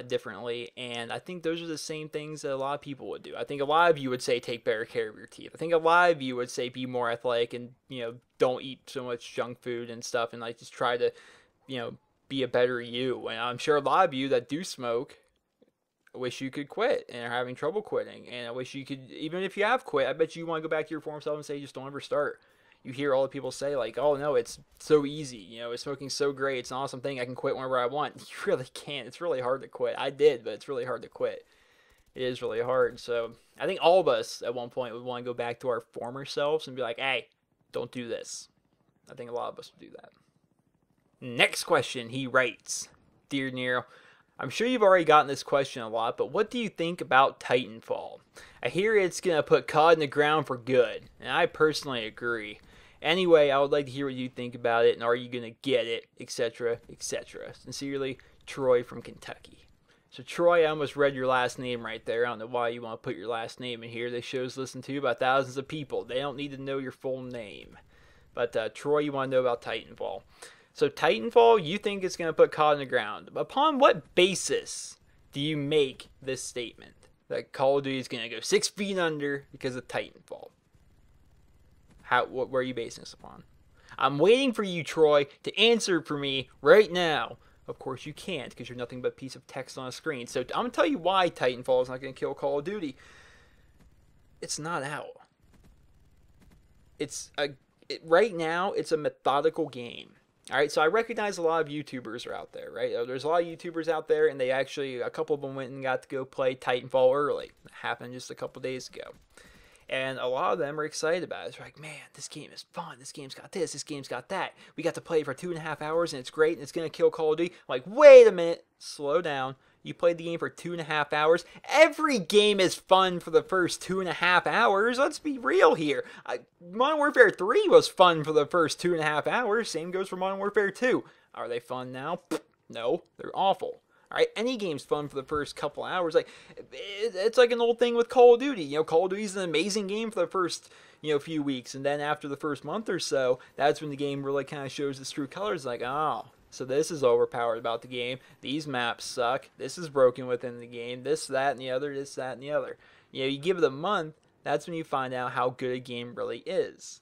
differently, and I think those are the same things that a lot of people would do. I think a lot of you would say take better care of your teeth. I think a lot of you would say be more athletic and don't eat so much junk food and stuff, and like just try to be a better you. And I'm sure a lot of you that do smoke wish you could quit and are having trouble quitting, and I wish you could, even if you have quit, I bet you want to go back to your former self and say just don't ever start. You hear all the people say like, oh no, it's so easy, smoking's so great, it's an awesome thing, I can quit whenever I want. You really can't. It's really hard to quit. I did, but it's really hard to quit. It is really hard. So I think all of us at one point would want to go back to our former selves and be like, hey, don't do this. I think a lot of us would do that. Next question, he writes, Dear Nero, I'm sure you've already gotten this question a lot, but what do you think about Titanfall? I hear it's going to put COD in the ground for good, and I personally agree. Anyway, I would like to hear what you think about it, and are you going to get it, etc., etc. Sincerely, Troy from Kentucky. So, Troy, I almost read your last name right there. I don't know why you want to put your last name in here. This show's listened to by thousands of people. They don't need to know your full name. But, Troy, you want to know about Titanfall. So, Titanfall, you think it's going to put COD in the ground. Upon what basis do you make this statement? that Call of Duty is going to go 6 feet under because of Titanfall. What are you basing this upon? I'm waiting for you, Troy, to answer for me right now. Of course you can't, because you're nothing but a piece of text on a screen. So I'm going to tell you why Titanfall is not going to kill Call of Duty. It's not out. Right now, it's a methodical game. Alright, so I recognize a lot of YouTubers are out there, right? There's a lot of YouTubers out there, and a couple of them went and got to go play Titanfall early. It happened just a couple days ago. And a lot of them are excited about it. They're like, man, this game is fun. This game's got this game's got that. We got to play it for 2.5 hours, and it's great, and it's going to kill Call of Duty. I'm like, wait a minute. Slow down. You played the game for 2.5 hours. Every game is fun for the first 2.5 hours. Let's be real here. Modern Warfare 3 was fun for the first 2.5 hours. Same goes for Modern Warfare 2. Are they fun now? No, they're awful. Alright, any game's fun for the first couple hours. Like, it's like an old thing with Call of Duty. You know, Call of Duty is an amazing game for the first, few weeks. And then after the first month or so, that's when the game really kind of shows its true colors. Like, oh, so this is overpowered about the game. These maps suck. This is broken within the game. This, that, and the other. This, that, and the other. You give it a month, that's when you find out how good a game really is.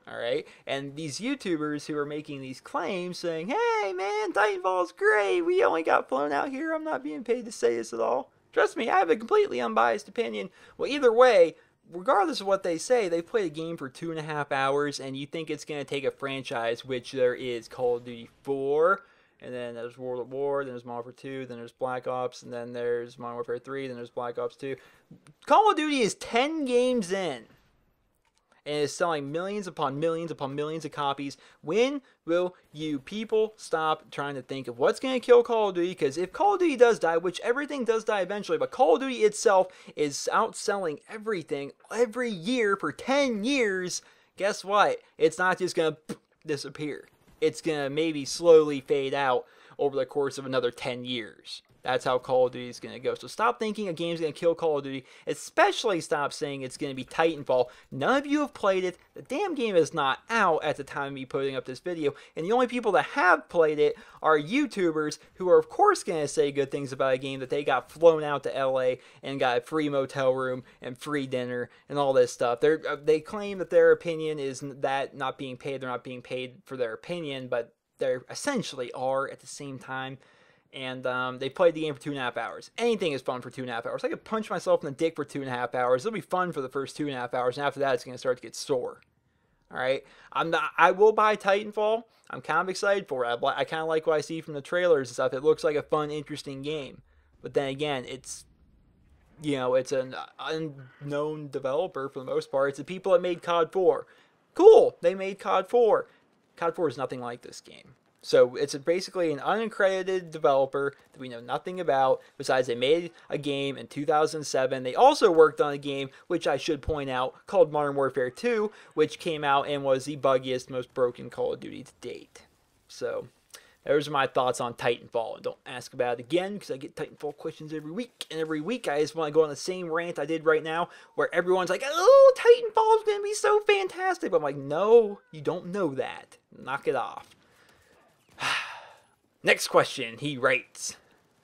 Alright, and these YouTubers who are making these claims saying, hey man, Titanfall's great, we only got flown out here, I'm not being paid to say this at all. Trust me, I have a completely unbiased opinion. Well, either way, regardless of what they say, they played a game for 2.5 hours, and you think it's going to take a franchise, which there is Call of Duty 4, and then there's World at War, then there's Modern Warfare 2, then there's Black Ops, and then there's Modern Warfare 3, then there's Black Ops 2. Call of Duty is 10 games in, and is selling millions upon millions upon millions of copies. When will you people stop trying to think of what's going to kill Call of Duty? Because if Call of Duty does die, which everything does die eventually, but Call of Duty itself is outselling everything every year for 10 years, guess what? It's not just going to disappear. It's going to maybe slowly fade out over the course of another 10 years. That's how Call of Duty is going to go. So stop thinking a game's going to kill Call of Duty. Especially stop saying it's going to be Titanfall. None of you have played it. The damn game is not out at the time of me putting up this video. And the only people that have played it are YouTubers who are of course going to say good things about a game that they got flown out to LA and got a free motel room and free dinner and all this stuff. They claim that their opinion is that not being paid. They're not being paid for their opinion, but they essentially are at the same time. And they played the game for 2.5 hours. Anything is fun for 2.5 hours. I could punch myself in the dick for 2.5 hours. It'll be fun for the first 2.5 hours, and after that, it's going to start to get sore. All right, I will buy Titanfall. I'm kind of excited for it. I kind of like what I see from the trailers and stuff. It looks like a fun, interesting game. But then again, it's an unknown developer for the most part. It's the people that made COD 4. Cool, they made COD 4. COD 4 is nothing like this game. So it's basically an unaccredited developer that we know nothing about, besides they made a game in 2007. They also worked on a game, which I should point out, called Modern Warfare 2, which came out and was the buggiest, most broken Call of Duty to date. So those are my thoughts on Titanfall. And don't ask about it again, because I get Titanfall questions every week. And every week I just want to go on the same rant I did right now, where everyone's like, oh, Titanfall is going to be so fantastic. But I'm like, no, you don't know that. Knock it off. Next question, he writes,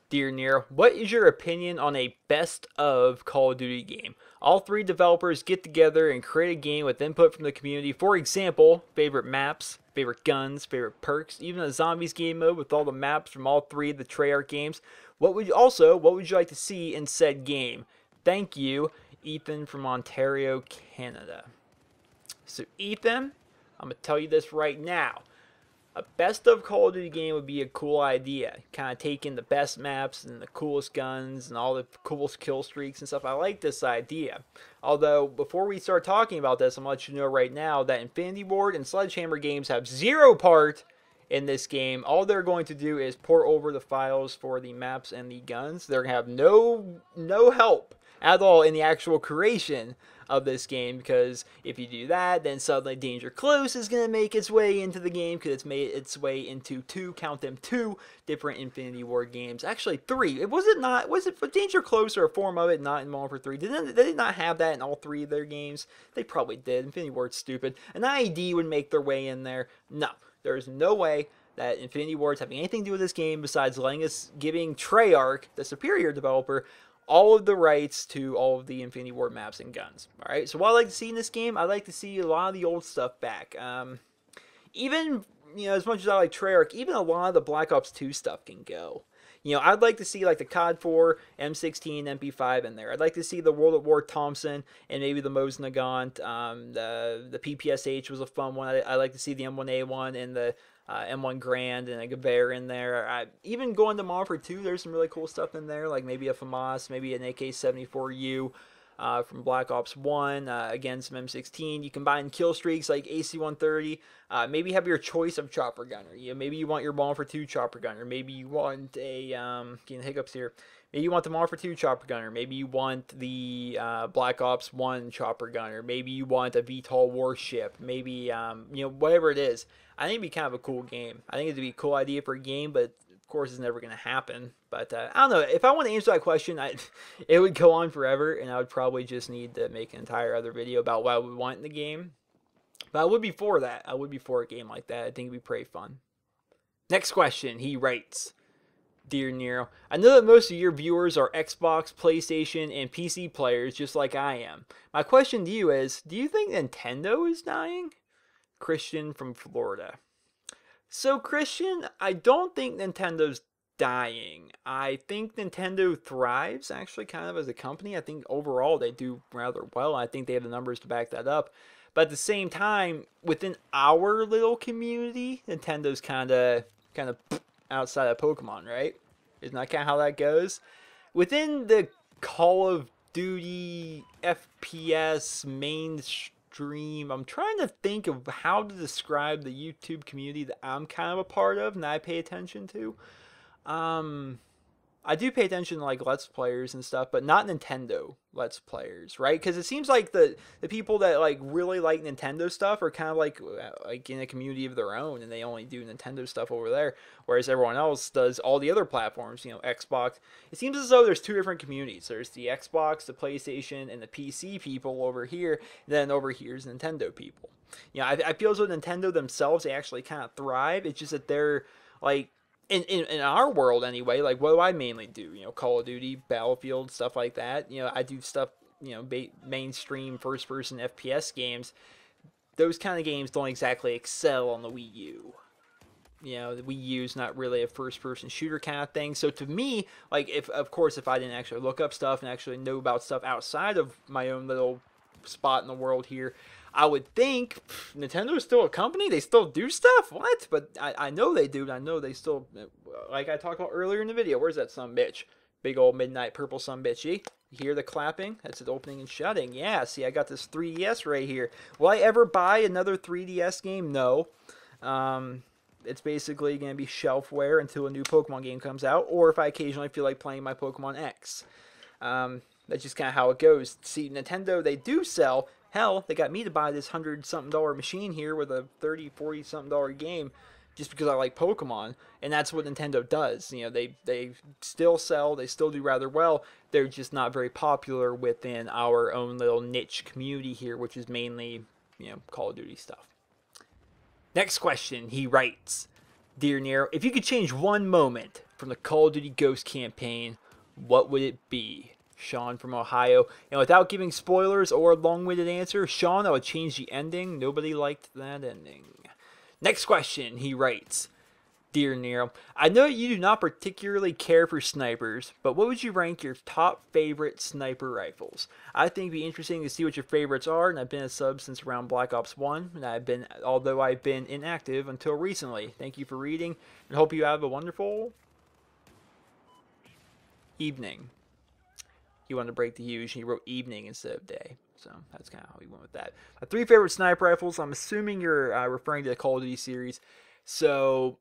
Dear Nero, what is your opinion on a best of Call of Duty game? All three developers get together and create a game with input from the community. For example, favorite maps, favorite guns, favorite perks, even a zombies game mode with all the maps from all three of the Treyarch games. What would you like to see in said game? Thank you, Ethan from Ontario, Canada. So Ethan, I'm going to tell you this right now. A best of Call of Duty game would be a cool idea. Kind of taking the best maps and the coolest guns and all the coolest kill streaks and stuff. I like this idea. Although, before we start talking about this, I'm going to let you know right now that Infinity Ward and Sledgehammer games have zero part in this game. All they're going to do is port over the files for the maps and the guns. They're going to have no help at all in the actual creation of this game, because if you do that, then suddenly Danger Close is going to make its way into the game, because it's made its way into two different Infinity Ward games. Actually, 3. Was it Danger Close or a form of it not in Modern Warfare 3? Did they not have that in all 3 of their games? They probably did. Infinity Ward's stupid. An ID would make their way in there. No, there's no way that Infinity Ward's having anything to do with this game besides giving Treyarch, the superior developer, all of the rights to all of the Infinity Ward maps and guns. All right. So what I like to see in this game, I like to see a lot of the old stuff back. Even, as much as I like Treyarch, even a lot of the Black Ops 2 stuff can go. I'd like to see like the COD 4, M16, MP5 in there. I'd like to see the World at War Thompson and maybe the Mos Nagant. The PPSH was a fun one. I like to see the M1A1 and the M1 Grand and a Gewehr in there. Even going to Modern Warfare 2, there's some really cool stuff in there, like maybe a FAMAS, maybe an AK-74U. From Black Ops 1, again, some M16. You combine kill streaks like AC-130. Maybe have your choice of chopper gunner. Maybe you want your Modern Warfare 2 chopper gunner. Maybe you want a, getting hiccups here. Maybe you want the Modern Warfare 2 chopper gunner. Maybe you want the Black Ops 1 chopper gunner. Maybe you want a VTOL warship. Maybe, whatever it is. I think it'd be kind of a cool game. I think it'd be a cool idea for a game, but of course it's never going to happen. But I don't know, if I want to answer that question, it would go on forever, and I would probably just need to make an entire other video about what I would want in the game. But I would be for that. I would be for a game like that. I think it'd be pretty fun. Next question, he writes, Dear Nero, I know that most of your viewers are Xbox, PlayStation, and PC players just like I am. My question to you is, do you think Nintendo is dying? Christian from Florida. So, Christian, I don't think Nintendo's dying. I think Nintendo thrives, actually, kind of as a company. I think overall they do rather well. I think they have the numbers to back that up. But at the same time, within our little community, Nintendo's kind of outside of Pokemon, right? Isn't that kind of how that goes? Within the Call of Duty FPS mainstream, I'm trying to think of how to describe the YouTube community that I'm kind of a part of and that I pay attention to. I do pay attention to like Let's Players and stuff, but not Nintendo Let's Players, right? Because it seems like the people that like really like Nintendo stuff are kind of like in a community of their own, and they only do Nintendo stuff over there, whereas everyone else does all the other platforms, Xbox. It seems as though there's two different communities. There's the Xbox, the PlayStation, and the PC people over here. And then over here's Nintendo people. I feel as though Nintendo themselves, they actually kind of thrive. It's just that they're like, in our world anyway, like what do I mainly do? Call of Duty, Battlefield, stuff like that. I do stuff, mainstream first-person FPS games. Those kind of games don't exactly excel on the Wii U. The Wii U is not really a first-person shooter kind of thing. So to me, like if I didn't actually look up stuff and actually know about stuff outside of my own little spot in the world here, I would think Nintendo is still a company. They still do stuff. What? But I know they do. I know they still, like I talked about earlier in the video. Where's that sumbitch? Big old midnight purple sumbitchy. You hear the clapping? That's it opening and shutting. Yeah, see, I got this 3DS right here. Will I ever buy another 3DS game? No. It's basically going to be shelfware until a new Pokemon game comes out, or if I occasionally feel like playing my Pokemon X. That's just kind of how it goes. See, Nintendo, they do sell. Hell, they got me to buy this $100-something machine here with a $30, $40-something game just because I like Pokemon. And that's what Nintendo does. They still sell. They still do rather well. They're just not very popular within our own little niche community here, which is mainly, Call of Duty stuff. Next question, he writes, Dear Nero, if you could change one moment from the Call of Duty Ghost campaign, what would it be? Sean from Ohio. And without giving spoilers or a long-winded answer, Sean, I would change the ending. Nobody liked that ending. Next question, he writes, Dear Nero, I know you do not particularly care for snipers, but what would you rank your top favorite sniper rifles? I think it'd be interesting to see what your favorites are, and I've been a sub since around Black Ops 1, and although I've been inactive until recently. Thank you for reading, and hope you have a wonderful evening. He wanted to break the huge, and he wrote evening instead of day. So that's kind of how he went with that. My three favorite sniper rifles, I'm assuming you're referring to the Call of Duty series. So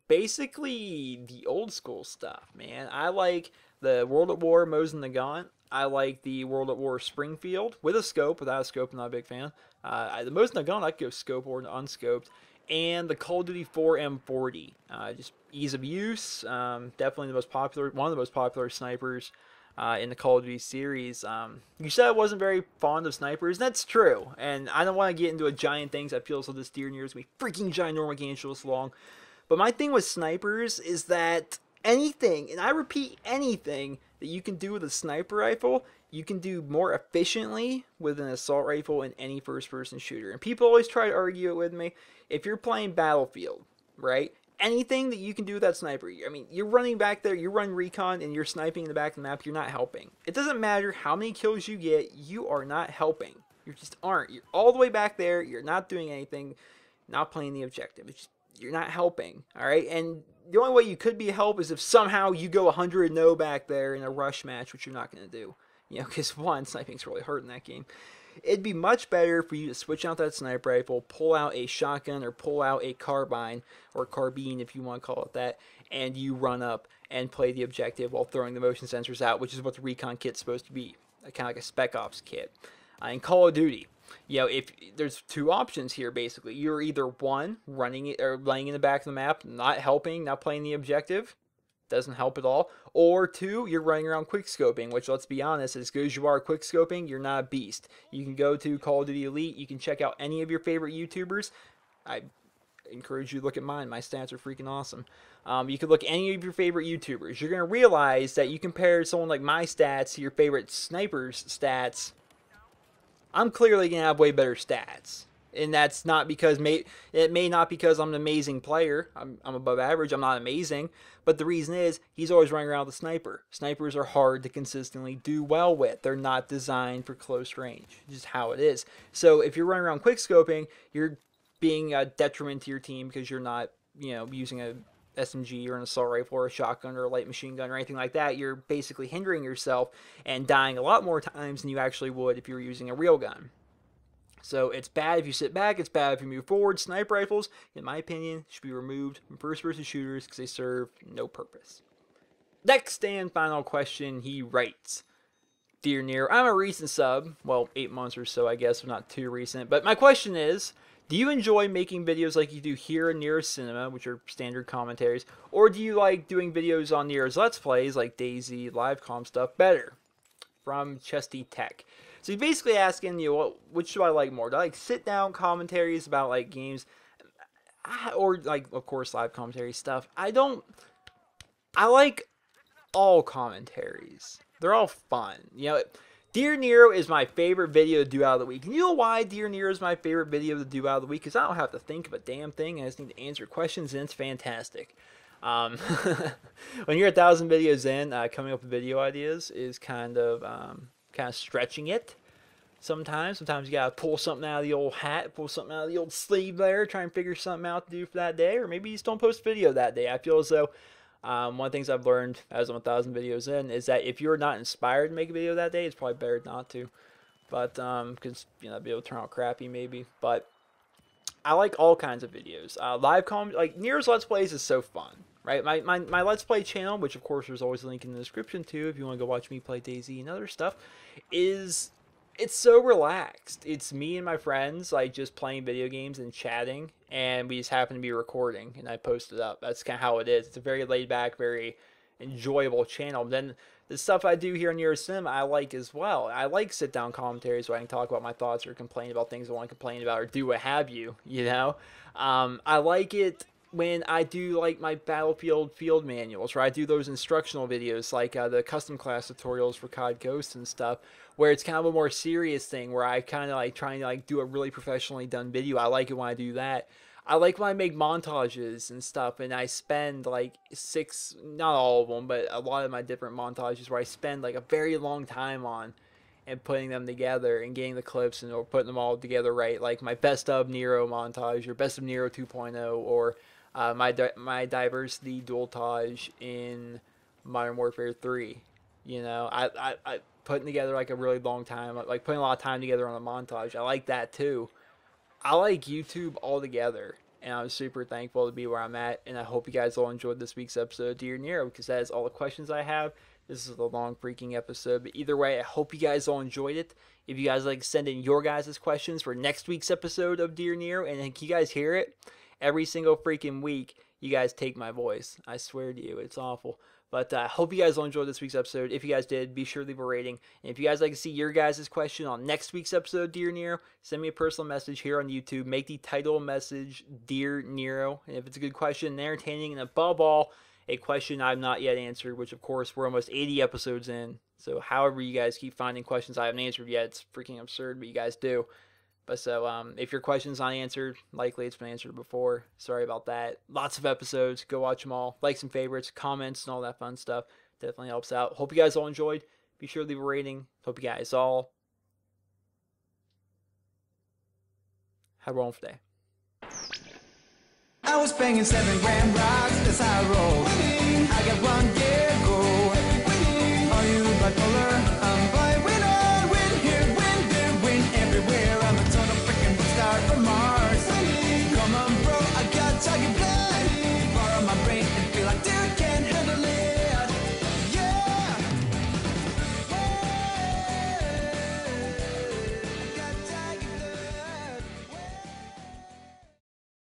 basically the old school stuff, man. I like the World at War Mos Nagant. I like the World at War Springfield with a scope. Without a scope, I'm not a big fan. The Mos Nagant, I could go scope or unscoped. And the Call of Duty 4 M40. Just ease of use. Definitely one of the most popular snipers in the Call of Duty series. You said I wasn't very fond of snipers. That's true. And I don't want to get into a giant things. I feel so this Dear Nero is going to be freaking ginormous game show this long. But my thing with snipers is that anything, and I repeat anything, that you can do with a sniper rifle, you can do more efficiently with an assault rifle in any first-person shooter. And people always try to argue it with me. If you're playing Battlefield, right? Anything that you can do with that sniper, I mean, you're running back there, you're running recon, and you're sniping in the back of the map, you're not helping. It doesn't matter how many kills you get, you are not helping. You just aren't. You're all the way back there, you're not doing anything, not playing the objective. It's just, you're not helping, all right? And the only way you could be a help is if somehow you go 100-0 back there in a rush match, which you're not going to do. You know, because one, sniping's really hard in that game. It'd be much better for you to switch out that sniper rifle, pull out a shotgun or pull out a carbine, or carbine if you want to call it that, and you run up and play the objective while throwing the motion sensors out, which is what the recon kit's supposed to be, kind of like a Spec Ops kit. In Call of Duty, you know, if there's two options here, basically. You're either one, running it or laying in the back of the map, not helping, not playing the objective, doesn't help at all. Or two, you're running around quickscoping, which, let's be honest, as good as you are quickscoping, you're not a beast. You can go to Call of Duty Elite, you can check out any of your favorite YouTubers. I encourage you to look at mine. My stats are freaking awesome. You can look at any of your favorite YouTubers. You're going to realize that you compare someone like my stats to your favorite sniper's stats, I'm clearly going to have way better stats. And that's not because, it may not because I'm an amazing player. I'm above average. I'm not amazing. But the reason is, he's always running around with a sniper. Snipers are hard to consistently do well with. They're not designed for close range. It's just how it is. So if you're running around quickscoping, you're being a detriment to your team because you're not, you know, using a SMG or an assault rifle or a shotgun or a light machine gun or anything like that. You're basically hindering yourself and dying a lot more times than you actually would if you were using a real gun. So it's bad if you sit back, it's bad if you move forward. Sniper rifles, in my opinion, should be removed from first-person shooters because they serve no purpose. Next and final question, he writes, Dear Nero, I'm a recent sub, well, 8 months or so I guess, not too recent, but my question is, do you enjoy making videos like you do here in NerosCinema, which are standard commentaries, or do you like doing videos on Nero's Let's Plays, like DayZ, Livecom stuff, better? From Chesty Tech. So he's basically asking you, which do I like more? Do I like sit-down commentaries about, like, games, or, like, of course, live commentary stuff? I like all commentaries. They're all fun. You know, Dear Nero is my favorite video to do out of the week. And you know why Dear Nero is my favorite video to do out of the week? Because I don't have to think of a damn thing. I just need to answer questions, and it's fantastic. When you're 1,000 videos in, coming up with video ideas is kind of stretching it. Sometimes you gotta pull something out of the old hat, pull something out of the old sleeve there, try and figure something out to do for that day, or maybe you just don't post a video that day. I feel as though one of the things I've learned as I'm 1,000 videos in is that if you're not inspired to make a video that day, it's probably better not to. But because you know, it'd be able to turn out crappy maybe. But I like all kinds of videos. Like Nero's Let's Plays is so fun, right? My Let's Play channel, which of course there's always a link in the description too, if you want to go watch me play DayZ and other stuff, it's so relaxed. It's me and my friends, like, just playing video games and chatting, and we just happen to be recording, and I post it up. That's kind of how it is. It's a very laid-back, very enjoyable channel. Then the stuff I do here on NerosCinema, I like as well. I like sit-down commentaries where I can talk about my thoughts or complain about things I want to complain about or do what have you, you know? I like it when I do, like, my Battlefield field manuals, where I do those instructional videos, like the custom class tutorials for COD Ghosts and stuff, where it's kind of a more serious thing, where I kind of like trying to like do a really professionally done video. I like it when I do that. I like when I make montages and stuff, and I spend like not all of them, but a lot of my different montages where I spend like a very long time on and putting them together and getting the clips and or putting them all together right, like my Best of Nero montage or Best of Nero 2.0 or my diversity dualtage in Modern Warfare 3. You know, I putting together like a really long time, like putting a lot of time together on a montage. I like that too. I like YouTube altogether, and I'm super thankful to be where I'm at, and I hope you guys all enjoyed this week's episode of Dear Nero, because that is all the questions I have. This is a long freaking episode, but either way, I hope you guys all enjoyed it. If you guys like to send in your guys' questions for next week's episode of Dear Nero, and can you guys hear it? Every single freaking week, you guys take my voice. I swear to you, it's awful. But I hope you guys all enjoyed this week's episode. If you guys did, be sure to leave a rating. And if you guys like to see your guys' question on next week's episode of Dear Nero, send me a personal message here on YouTube. Make the title message Dear Nero. And if it's a good question, entertaining, and above all, a question I've not yet answered, which of course we're almost 80 episodes in. So however you guys keep finding questions I haven't answered yet, it's freaking absurd, but you guys do. But so if your question's not answered, likely it's been answered before. Sorry about that. Lots of episodes. Go watch them all. Likes and favorites, comments, and all that fun stuff. Definitely helps out. Hope you guys all enjoyed. Be sure to leave a rating. Hope you guys all have a wonderful day. I was banging 7 grand rocks, that's how I roll. I got one gear go. Are you bipolar?